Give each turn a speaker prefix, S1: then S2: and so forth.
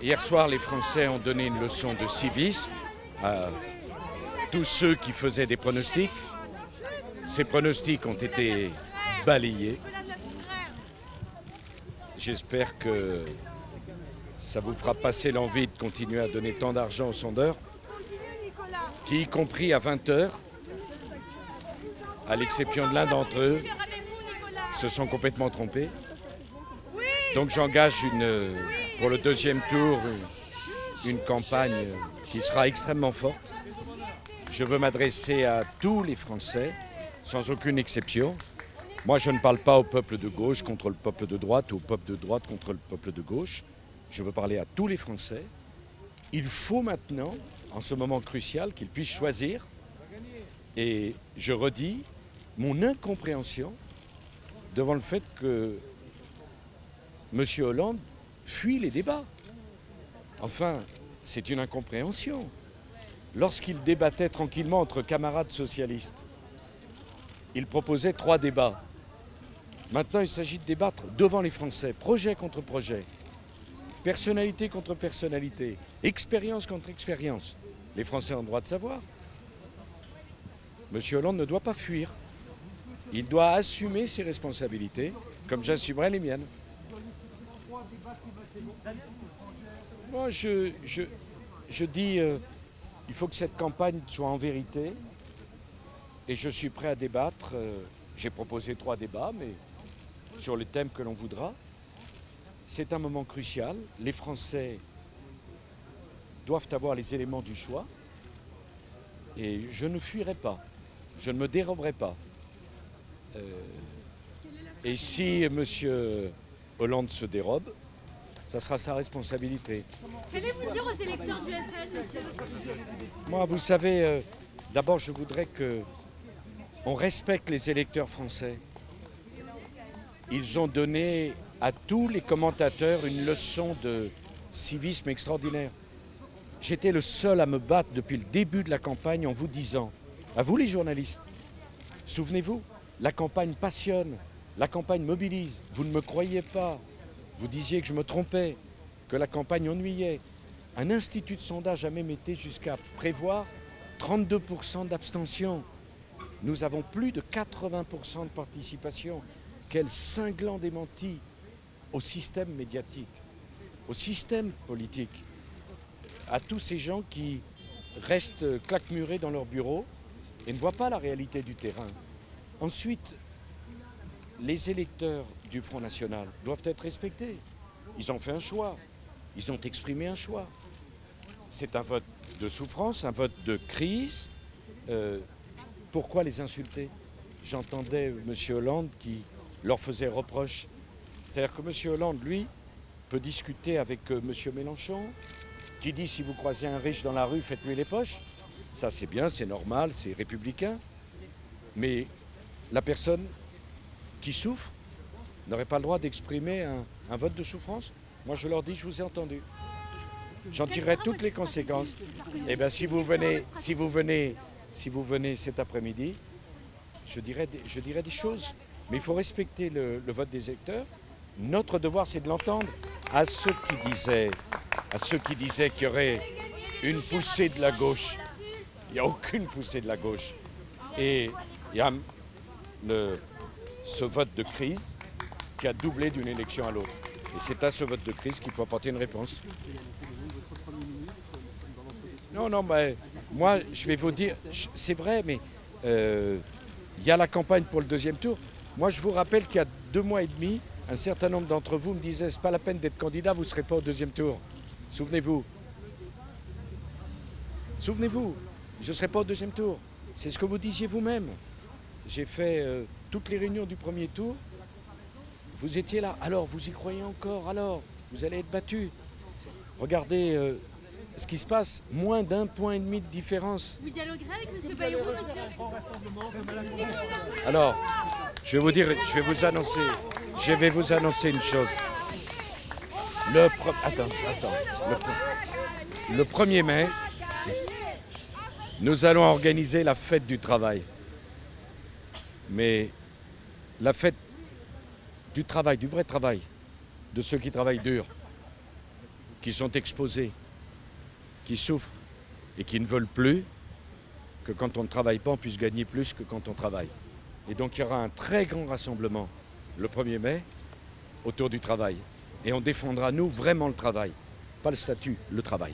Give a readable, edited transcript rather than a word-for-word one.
S1: Hier soir, les Français ont donné une leçon de civisme à tous ceux qui faisaient des pronostics. Ces pronostics ont été balayés. J'espère que ça vous fera passer l'envie de continuer à donner tant d'argent aux sondeurs, qui, y compris à 20h, à l'exception de l'un d'entre eux, se sont complètement trompés. Donc j'engage pour le deuxième tour une campagne qui sera extrêmement forte. Je veux m'adresser à tous les Français, sans aucune exception. Moi, je ne parle pas au peuple de gauche contre le peuple de droite ou au peuple de droite contre le peuple de gauche. Je veux parler à tous les Français. Il faut maintenant, en ce moment crucial, qu'ils puissent choisir. Et je redis mon incompréhension devant le fait que M. Hollande fuit les débats. Enfin, c'est une incompréhension. Lorsqu'il débattait tranquillement entre camarades socialistes, il proposait 3 débats. Maintenant, il s'agit de débattre devant les Français, projet contre projet, personnalité contre personnalité, expérience contre expérience. Les Français ont le droit de savoir. M. Hollande ne doit pas fuir. Il doit assumer ses responsabilités, comme j'assumerai les miennes. Moi, je dis, il faut que cette campagne soit en vérité, et je suis prêt à débattre. J'ai proposé 3 débats, mais sur les thèmes que l'on voudra. C'est un moment crucial. Les Français doivent avoir les éléments du choix, et je ne fuirai pas, je ne me déroberai pas. Et si M. Hollande se dérobe, ça sera sa responsabilité.
S2: Qu'allez-vous dire aux électeurs du FN, monsieur?
S1: Moi, vous savez, d'abord, je voudrais qu'on respecte les électeurs français. Ils ont donné à tous les commentateurs une leçon de civisme extraordinaire. J'étais le seul à me battre depuis le début de la campagne en vous disant, à vous les journalistes, souvenez-vous, la campagne passionne, la campagne mobilise. Vous ne me croyiez pas. Vous disiez que je me trompais, que la campagne ennuyait. Un institut de sondage a même été jusqu'à prévoir 32% d'abstention. Nous avons plus de 80% de participation. Quel cinglant démenti au système médiatique, au système politique, à tous ces gens qui restent claquemurés dans leur bureau et ne voient pas la réalité du terrain. Ensuite, les électeurs du Front National doivent être respectés. Ils ont fait un choix, ils ont exprimé un choix. C'est un vote de souffrance, un vote de crise. Pourquoi les insulter? J'entendais M. Hollande qui leur faisait reproche. C'est-à-dire que M. Hollande, lui, peut discuter avec M. Mélenchon, qui dit si vous croisez un riche dans la rue, faites-lui les poches. Ça c'est bien, c'est normal, c'est républicain. Mais la personne qui souffre n'aurait pas le droit d'exprimer un vote de souffrance. Moi je leur dis, je vous ai entendu. J'en tirerai toutes les conséquences. Eh bien si vous venez cet après-midi, je dirai des choses. Mais il faut respecter le vote des électeurs. Notre devoir, c'est de l'entendre. À ceux qui disaient qu'il y aurait une poussée de la gauche, il n'y a aucune poussée de la gauche. Et il y a ce vote de crise qui a doublé d'une élection à l'autre. Et c'est à ce vote de crise qu'il faut apporter une réponse. Non, mais moi, je vais vous dire, c'est vrai, mais il y a la campagne pour le deuxième tour. Moi, je vous rappelle qu'il y a 2 mois et demi, un certain nombre d'entre vous me disaient « c'est pas la peine d'être candidat, vous ne serez pas au deuxième tour ». Souvenez-vous. Souvenez-vous, je ne serai pas au deuxième tour. C'est ce que vous disiez vous-même. J'ai fait toutes les réunions du premier tour. Vous étiez là. Alors, vous y croyez encore? Alors, vous allez être battus. Regardez ce qui se passe. Moins d'1,5 point de différence.
S2: Vous dialoguerez avec M. Bayrou, monsieur?
S1: Alors, je vais vous annoncer une chose. Le 1er mai, nous allons organiser la fête du travail. Mais la fête du travail, du vrai travail, de ceux qui travaillent dur. qui sont exposés, qui souffrent et qui ne veulent plus que quand on ne travaille pas, on puisse gagner plus que quand on travaille. Et donc il y aura un très grand rassemblement le 1er mai autour du travail. Et on défendra, nous, vraiment le travail. Pas le statut, le travail.